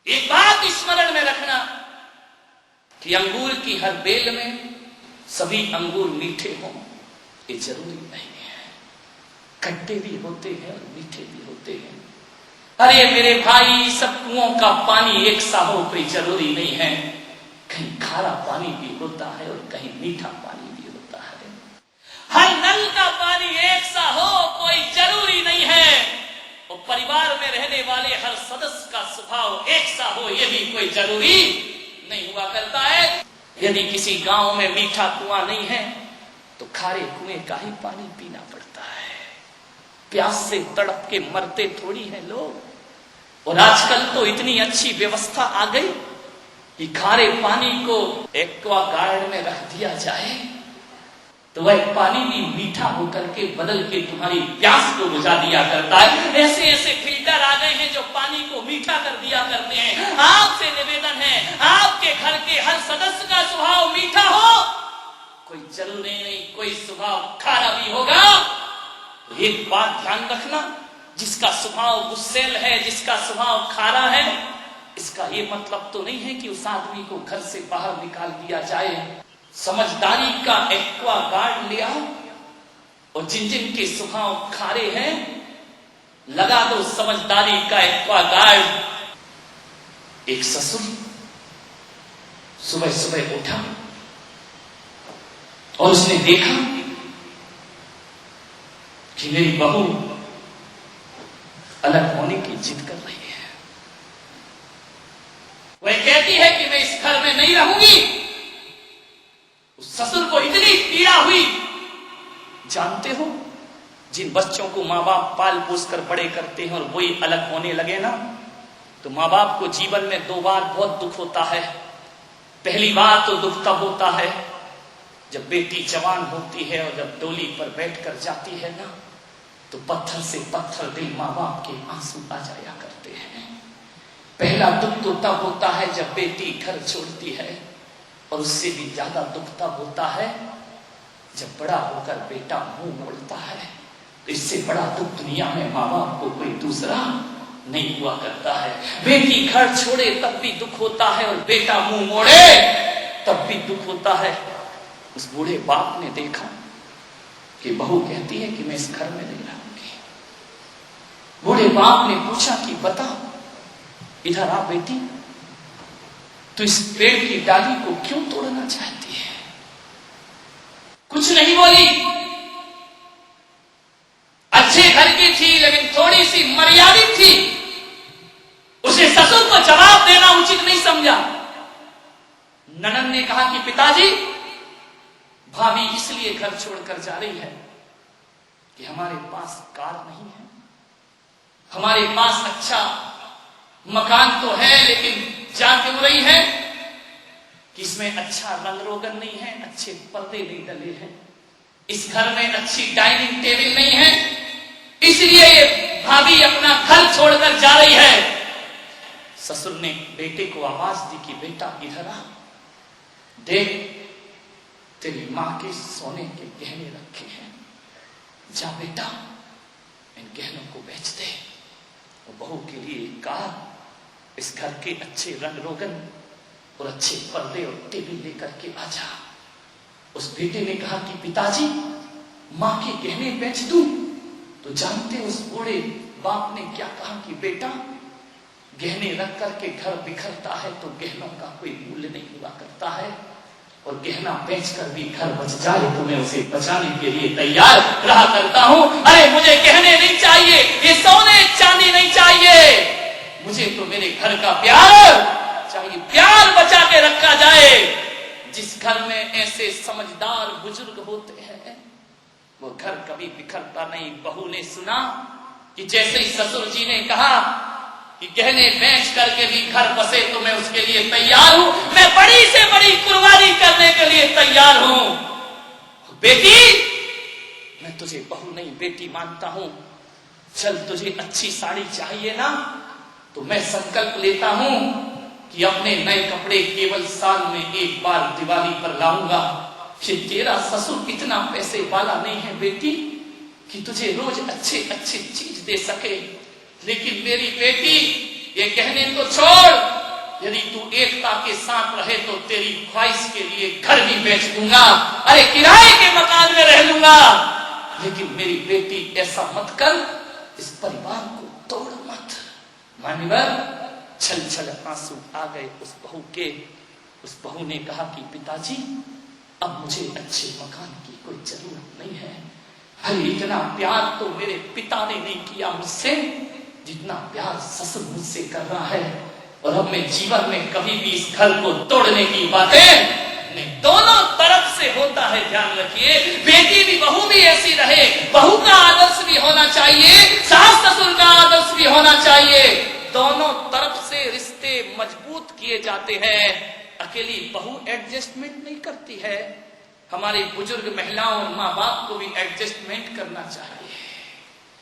एक बात स्मरण में रखना कि अंगूर की हर बेल में सभी अंगूर मीठे हों ये जरूरी नहीं है। खट्टे भी होते हैं और मीठे भी होते हैं। अरे मेरे भाई, सब कुओं का पानी एक सा हो कोई जरूरी नहीं है। कहीं खारा पानी भी होता है और कहीं मीठा पानी भी होता है। हर नल का पानी एक सा हो कोई जरूरी नहीं है। और परिवार में रहने वाले हर सदस्य का स्वभाव एक सा हो ये भी कोई जरूरी नहीं हुआ करता है। यदि किसी गांव में मीठा कुआं नहीं है तो खारे कुएं का ही पानी पीना पड़ता है। प्यास से तड़प के मरते थोड़ी हैं लोग। और आजकल तो इतनी अच्छी व्यवस्था आ गई कि खारे पानी को एक्वा गार्ड में रख दिया जाए तो वह पानी भी मीठा होकर के बदल के तुम्हारी प्यास को बुझा दिया करता है। ऐसे ऐसे फिल्टर आ गए हैं जो पानी को मीठा कर दिया करते हैं। आपसे निवेदन है, आपके घर के हर सदस्य का स्वभाव मीठा हो कोई जरूरी नहीं, कोई स्वभाव खारा भी होगा। तो एक बात ध्यान रखना, जिसका स्वभाव गुस्सेल है, जिसका स्वभाव खारा है, इसका ये मतलब तो नहीं है कि उस आदमी को घर से बाहर निकाल दिया जाए। समझदारी का एक्वा गार्ड ले आओ और जिन जिन के स्वभाव खारे हैं लगा दो समझदारी का एक्वा गार्ड। एक ससुर सुबह सुबह उठा और उसने देखा कि मेरी बहू अलग होने की जिद कर रही है। वह कहती है कि मैं इस घर में नहीं रहूंगी। उस ससुर को इतनी पीड़ा हुई। जानते हो, जिन बच्चों को माँ बाप पाल पोस कर बड़े करते हैं और वही अलग होने लगे ना, तो माँ बाप को जीवन में दो बार बहुत दुख होता है। पहली बार तो दुख तब होता है जब बेटी जवान होती है और जब डोली पर बैठ कर जाती है ना, तो पत्थर से पत्थर दिल माँ बाप के आंसू आ जाया करते हैं। पहला दुख तो तब होता है जब बेटी घर छोड़ती है, और उससे भी ज्यादा दुख तब होता है जब बड़ा होकर बेटा मुंह मोड़ता है। तो इससे बड़ा दुख दुनिया में माँ बाप को कोई दूसरा नहीं हुआ करता है। बेटी घर छोड़े तब भी दुख होता है और बेटा मुंह मोड़े तब भी दुख होता है। उस बूढ़े बाप ने देखा कि बहू कहती है कि मैं इस घर में नहीं रहूंगी। बूढ़े बाप ने पूछा कि बता, इधर आ बेटी, तो इस पेड़ की डाली को क्यों तोड़ना चाहती है? कुछ नहीं बोली। अच्छे घर की थी लेकिन थोड़ी सी मर्यादित थी। उसे ससुर को जवाब देना उचित नहीं समझा। ननद ने कहा कि पिताजी, भाभी इसलिए घर छोड़कर जा रही है कि हमारे पास कार नहीं है, हमारे पास अच्छा मकान तो है लेकिन जा क्यों रही है कि इसमें अच्छा रंग रोगन नहीं है, अच्छे पर्दे नहीं डले हैं, इस घर में अच्छी डाइनिंग टेबल नहीं है, इसलिए ये भाभी अपना घर छोड़कर जा रही है। ससुर ने बेटे को आवाज दी कि बेटा इधर आ, देख तेरी मां के सोने के गहने रखे हैं, जा बेटा इन गहनों को बेच दे और बहू के लिए कार, इस घर के अच्छे रंग रोगन और अच्छे पर्दे और टेबल लेकर के आ जा। उस बेटे ने कहा कि पिताजी, मां के गहने बेच दूं? तो जानते उस बूढ़े बाप ने क्या कहा कि बेटा, गहने रख करके घर बिखरता है तो गहनों का कोई मूल्य नहीं हुआ करता है, और गहना बेचकर भी घर बच जाए तो मैं उसे बचाने के लिए तैयार रहा करता हूं। अरे मुझे गहने नहीं चाहिए, ये सोने चांदी नहीं चाहिए, मुझे तो मेरे घर का प्यार चाहिए। प्यार बचा के रखा जाए। जिस घर में ऐसे समझदार बुजुर्ग होते हैं वो घर कभी बिखरता नहीं। बहू ने सुना कि जैसे ही ससुर जी ने कहा कि गहने बेच करके भी घर बसे तो मैं उसके लिए तैयार हूं, मैं बड़ी से बड़ी कुर्बानी करने के लिए तैयार हूं। बेटी, मैं तुझे बहू नहीं बेटी मानता हूं। चल, तुझे अच्छी साड़ी चाहिए ना, तो मैं संकल्प लेता हूं कि अपने नए कपड़े केवल साल में एक बार दिवाली पर लाऊंगा। फिर तेरा ससुर इतना पैसे वाला नहीं है बेटी कि तुझे रोज अच्छे अच्छे चीज दे सके। लेकिन मेरी बेटी, ये कहने को छोड़, यदि तू एकता के साथ रहे तो तेरी ख्वाहिश के लिए घर भी बेच दूंगा, अरे किराए के मकान में रह लूंगा, लेकिन मेरी बेटी ऐसा मत कर, इस परिवार को तोड़ मत। मान्यवर, छल छल आंसू आ गए उस बहू के। उस बहू ने कहा कि पिताजी अब मुझे अच्छे मकान की कोई जरूरत नहीं है। अरे इतना प्यार तो मेरे पिता ने नहीं किया मुझसे जितना प्यार ससुर मुझसे कर रहा है, और अब मैं जीवन में कभी भी इस घर को तोड़ने की बातें नहीं। दोनों तरफ से होता है, ध्यान रखिए। बेटी भी बहू भी ऐसी रहे, बहू का आदर्श भी होना चाहिए, सास ससुर का आदर्श भी होना चाहिए। दोनों तरफ से रिश्ते मजबूत किए जाते हैं। अकेली बहू एडजस्टमेंट नहीं करती है, हमारे बुजुर्ग महिलाओं और माँ बाप को भी एडजस्टमेंट करना चाहिए।